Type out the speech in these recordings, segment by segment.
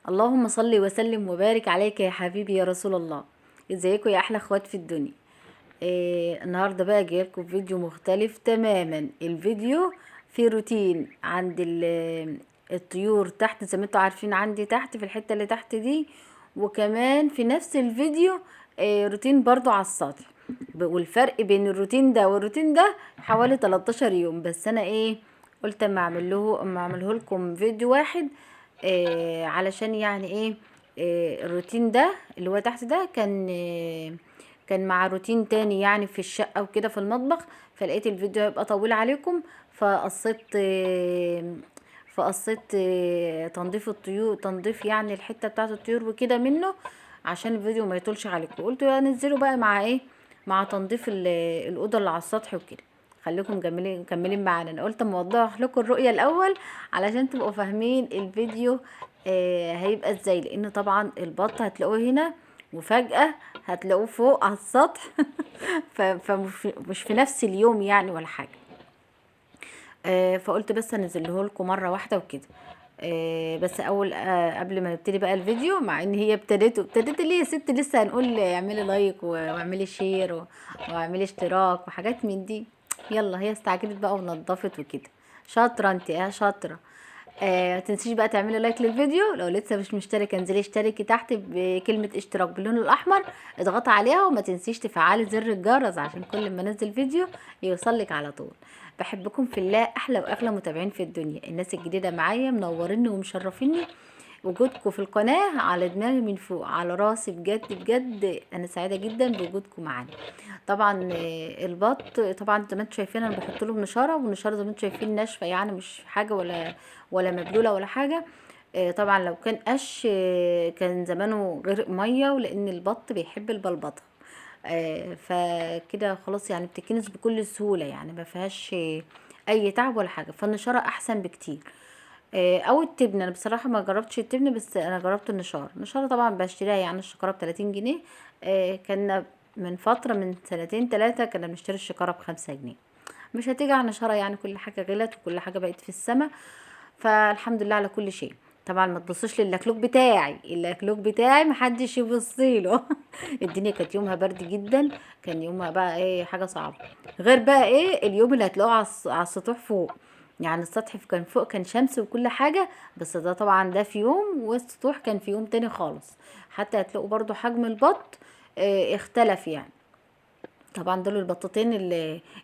اللهم صل وسلم وبارك عليك يا حبيبي يا رسول الله. ازيكم يا احلى اخوات في الدنيا. النهارده بقى جايلكم فيديو مختلف تماما. الفيديو فيه روتين عند الطيور تحت، زي ما انتوا عارفين عندي تحت في الحته اللي تحت دي، وكمان في نفس الفيديو روتين برضو على السطح. والفرق بين الروتين ده والروتين ده حوالي 13 يوم. بس انا قلت اما اعمله لكم فيديو واحد، علشان يعني الروتين ده اللي هو تحت ده كان مع روتين تاني يعني في الشقة وكده في المطبخ. فلقيت الفيديو هيبقى طويل عليكم، فقصيت تنظيف الطيور، تنظيف يعني الحتة بتاعت الطيور وكده منه، عشان الفيديو ما يطولش عليكم. قلت انزله بقى مع مع تنظيف الأوضة اللي على السطح وكده. خليكم مكملين معانا. انا قلت اما اوضح لكم الرؤية الاول علشان تبقوا فاهمين الفيديو هيبقى ازاي، لان طبعا البط هتلاقوه هنا وفجأة هتلاقوه فوق على السطح فمش في نفس اليوم يعني ولا حاجة. فقلت بس انزله لكم مرة واحدة وكده. بس اول قبل ما نبتدي بقى الفيديو، مع ان هي ابتدت ليه يا ست، لسه هنقول اعملي لايك واعملي شير واعملي اشتراك وحاجات من دي. يلا هي استعجلت بقى ونضفت وكده. شاطرة انت، شاطرة. متنسيش بقى تعملي لايك للفيديو. لو لسه مش مشتركه انزلي اشتركي تحت بكلمه اشتراك باللون الاحمر، اضغطي عليها وما تنسيش تفعلي زر الجرس عشان كل ما انزل فيديو يوصلك على طول. بحبكم في الله، احلى واغلى متابعين في الدنيا. الناس الجديده معايا منوريني ومشرفيني. وجودكم في القناه على دماغي من فوق على راسي، بجد بجد انا سعيده جدا بوجودكم معانا. طبعا البط طبعا زي ما انتم شايفين انا بحط لهم نشاره، والنشاره زي ما انتم شايفين ناشفه يعني مش حاجه ولا مبلوله ولا حاجه. طبعا لو كان قش كان زمانه غرق ميه، ولان البط بيحب البلبطه. فكده خلاص يعني بتكنس بكل سهوله، يعني ما فيهاش اي تعب ولا حاجه. فالنشاره احسن بكتير. او التبن. انا بصراحه ما جربتش التبن، بس انا جربت النشاره طبعا بشتريها يعني الشكاره ب30 جنيه. كنا من فتره من سنتين 3 كنا بنشتري الشكاره ب5 جنيه. مش هتيجي على النشاره يعني، كل حاجه غلت وكل حاجه بقت في السما. فالحمد لله على كل شيء. طبعا ما تبصوش للاكلوك بتاعي، الاكلوك بتاعي محدش يبصيله. الدنيا كانت يومها برد جدا. كان يومها بقى حاجه صعبه. غير بقى اليوم اللي هتلاقوه على السطوح فوق. يعني السطح كان فوق كان شمس وكل حاجه، بس ده طبعا ده في يوم، والسطوح كان في يوم تاني خالص. حتى هتلاقوا برضو حجم البط اختلف يعني. طبعا دول البطتين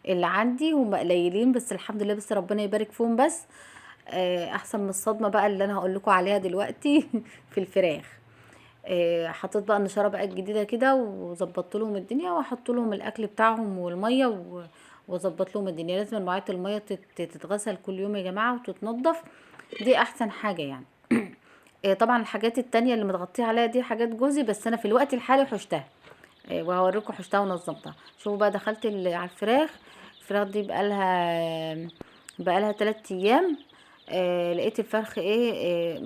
اللي عندي هم قليلين، بس الحمد لله، بس ربنا يبارك فيهم. بس احسن من الصدمه بقى اللي انا هقول لكم عليها دلوقتي في الفراخ. حطيت بقى النشاره بقى الجديده كده، وظبطت لهم الدنيا، واحط لهم الاكل بتاعهم والميه واظبط لهم الدنيا. لازم مواعيد الميه تتغسل كل يوم يا جماعه وتتنضف. دي احسن حاجه يعني. طبعا الحاجات التانية اللي متغطيه عليها دي حاجات جوزي، بس انا في الوقت الحالي حشتها. وهوريكم حشتها ونظمتها. شوفوا بقى دخلت على الفراخ. الفراخ دي بقالها 3 ايام. لقيت الفرخ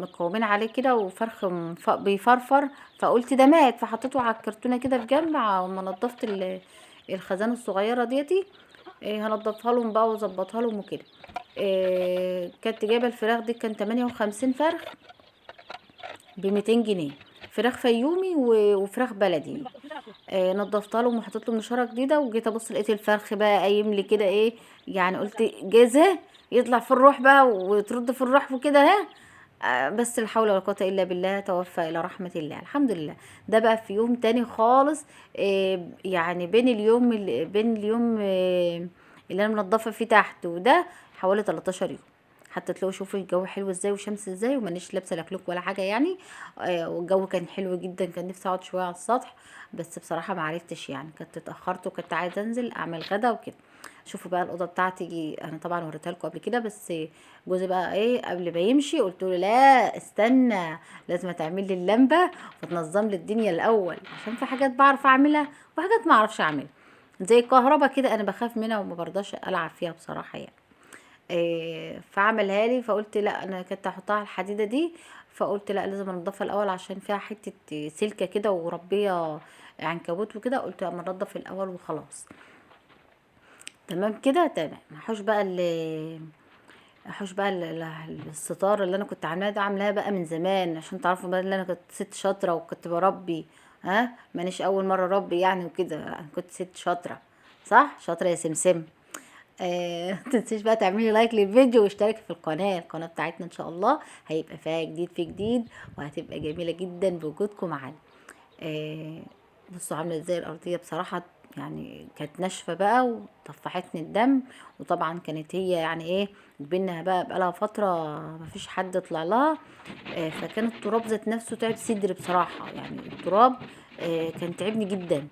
مكومين عليه كده، وفرخ بيفرفر. فقلت ده مات، فحطيته على الكرتونه كده في جنب. وما نضفت الخزانه الصغيره ديتي. هنضفها لهم بقى واظبطها لهم وكده. كنت جايبه الفراخ دي كان 58 فرخ ب200 جنيه. فراخ فيومي وفراخ بلدي. نضفتها لهم وحطيت لهم نشاره جديده، وجيت ابص لقيت الفرخ بقى قايم لي كده يعني قلت جايزه يطلع في الروح بقى وترد في الروح وكده بس لا حول ولا قوه الا بالله، توفى الى رحمه الله الحمد لله. ده بقى في يوم تاني خالص. يعني بين اليوم اللي انا منضفه فيه تحت وده حوالي 13 يوم. حتى تلاقوا شوفوا الجو حلو ازاي وشمس ازاي، ومانيش لابسه لا كلوك ولا حاجه يعني. والجو كان حلو جدا. كان نفسي اقعد شويه على السطح، بس بصراحه ما عرفتش يعني، كنت اتاخرت وكنت عايزه انزل اعمل غدا وكده. شوفوا بقى الاوضه بتاعتي، انا طبعا وريتها لكم قبل كده، بس جوزي بقى قبل ما يمشي قلت له لا استنى، لازم تعمل لي اللمبه وتنظم لي الدنيا الاول، عشان في حاجات بعرف اعملها وحاجات ما اعرفش اعملها. زي الكهربا كده انا بخاف منها وما برضاش العب فيها بصراحه يعني. فعملها لي. فقلت لا، انا كنت هحطها على الحديده دي. فقلت لا، لازم انضفها الاول عشان فيها حته سلكه كده وربيه عنكبوت وكده. قلت اما انضف الاول وخلاص. تمام كده تمام. هحوش بقى احوش بقى الستار اللي انا كنت عاملاها ده، عاملاها بقى من زمان عشان تعرفوا بقى ان انا كنت ست شاطره وكنت بربي. ها، مانيش اول مره اربي يعني وكده، أنا كنت ست شاطره. صح، شاطره يا سمسم. متنسيش بقى تعملي لايك للفيديو واشتركي في القناه بتاعتنا، ان شاء الله هيبقى فيها جديد في جديد، وهتبقى جميله جدا بوجودكم معانا. آه، بصوا عامله ازاي الارضيه بصراحه، يعني كانت ناشفه بقى وطفحتني الدم. وطبعا كانت هي يعني ايه، بينها بقى بقالها فتره مفيش حد طلع لها. فكان التراب ذات نفسه تعب صدري بصراحه، يعني التراب كان تعبني جدا.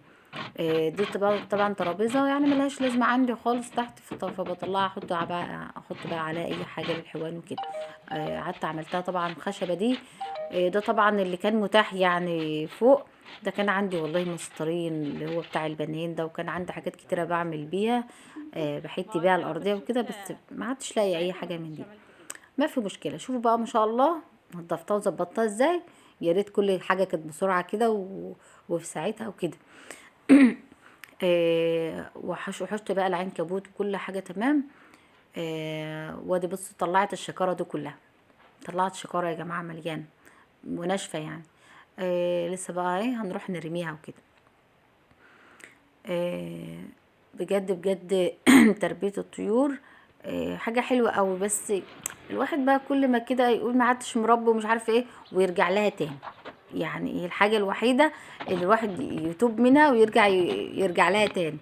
دي طبعا ترابيزه يعني ملهاش لازمه عندي خالص تحت، فبطلعها احط بقى عليها اي حاجه للحيوان وكده. قعدت عملتها طبعا خشبه دي. ده طبعا اللي كان متاح يعني فوق. ده كان عندي والله مسطرين اللي هو بتاع البنين ده، وكان عندي حاجات كتيره بعمل بيها، بحيت بيها الارضيه وكده، بس ما عدتش لاقي اي حاجه من دي. ما في مشكله، شوفوا بقى ما شاء الله نضفتها وظبطتها ازاي. يا ريت كل حاجه كانت بسرعه كده وفي ساعتها وكده. وحشت بقى العنكبوت وكل حاجه تمام. وادي بص طلعت الشكاره دي كلها، طلعت شكاره يا جماعه مليانه وناشفه يعني. لسه بقى ايه هنروح نرميها وكده. آه بجد بجد تربيه الطيور حاجه حلوه قوي، بس الواحد بقى كل ما كده يقول ما عدتش مربي ومش عارف ايه ويرجع لها تاني. يعني هي الحاجه الوحيده اللي الواحد يتوب منها ويرجع يرجع لها تاني.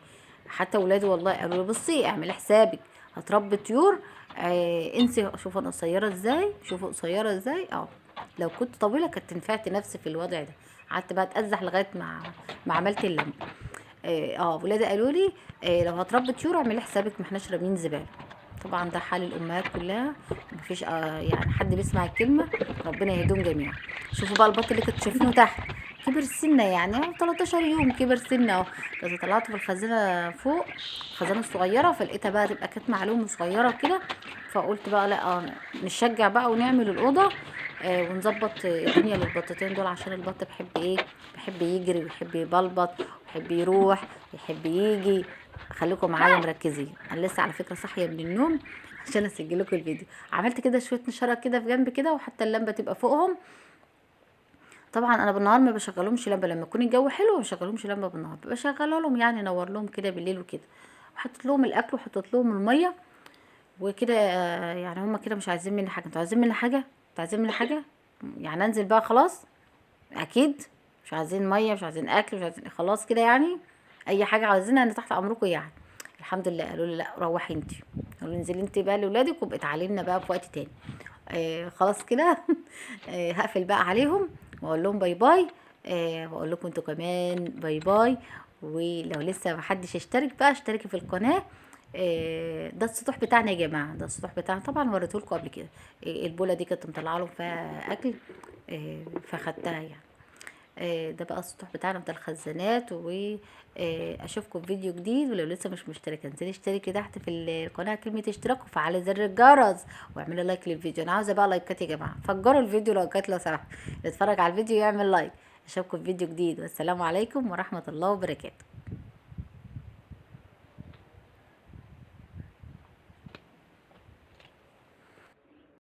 حتى ولادي والله قالوا لي بصي اعملي حسابك هتربي طيور، انسي. شوفوا انا قصيره ازاي، شوفوا قصيره ازاي. لو كنت طويله كانت تنفعت نفسي في الوضع ده. قعدت بقى اتأزح لغايه ما عملت اللمبه. ولادي قالوا لي لو هتربي طيور اعملي حسابك ما احناش رامين زباله. طبعا ده حال الامهات كلها، مفيش يعني حد بيسمع الكلمه. ربنا يهديهم جميعا. شوفوا بقى البط اللي كنتوا شايفينه تحت، كبر سنه يعني 13 يوم كبر سنه اهو. بس طلعته في الخزانه فوق، الخزانه الصغيره، فلقيتها بقى تبقى كانت معلومه صغيره كده. فقلت بقى لا نشجع بقى ونعمل الاوضه ونظبط الدنيا للبطتين دول، عشان البط بيحب ايه، بيحب يجري ويحب يبلبط ويحب يروح ويحب يجي. خليكم معايا مركزين، انا لسه على فكره صاحيه من النوم عشان اسجل لكم الفيديو. عملت كده شويه نشاره كده في جنب كده، وحتى اللمبه تبقى فوقهم. طبعا انا بالنهار ما بشغلهمش لمبه، لما يكون الجو حلو ما بشغلهمش لمبه بالنهار، بشغلها لهم يعني انور لهم كده بالليل وكده. وحطيت لهم الاكل وحطيت لهم الميه وكده. يعني هما كده مش عايزين مني حاجه. انتوا عايزين مني حاجه؟ انتوا عايزين مني حاجه؟ يعني انزل بقى خلاص؟ اكيد مش عايزين ميه، مش عايزين اكل، مش عايزين خلاص كده يعني. اي حاجه عاوزينها انا تحت امركم يعني. الحمد لله. قالوا لي لا روحي انت، قالوا لي انزلي انت بقى لاولادك وابقي تعالي لنا بقى في وقت تاني. خلاص كده. هقفل بقى عليهم واقول لهم باي باي. واقول لكم انتوا كمان باي باي. ولو لسه محدش اشترك بقى اشتركي في القناه. ده السطوح بتاعنا يا جماعه، ده السطوح بتاعنا طبعا وريته لكم قبل كده. البوله دي كنت مطلعه لهم فيها اكل، فخدتها يعني. ده بقى السطوح بتاعنا بتاع الخزانات. واشوفكم في فيديو جديد. ولو لسه مش مشتركه انزلي اشتركي تحت في القناه كلمه اشتراك وفعلي زر الجرس واعملي لايك للفيديو. انا عاوزه بقى لايكات يا جماعه، فجروا الفيديو لايكات لو سمحتوا. اللي اتفرج على الفيديو يعمل لايك. اشوفكم في فيديو جديد، والسلام عليكم ورحمه الله وبركاته.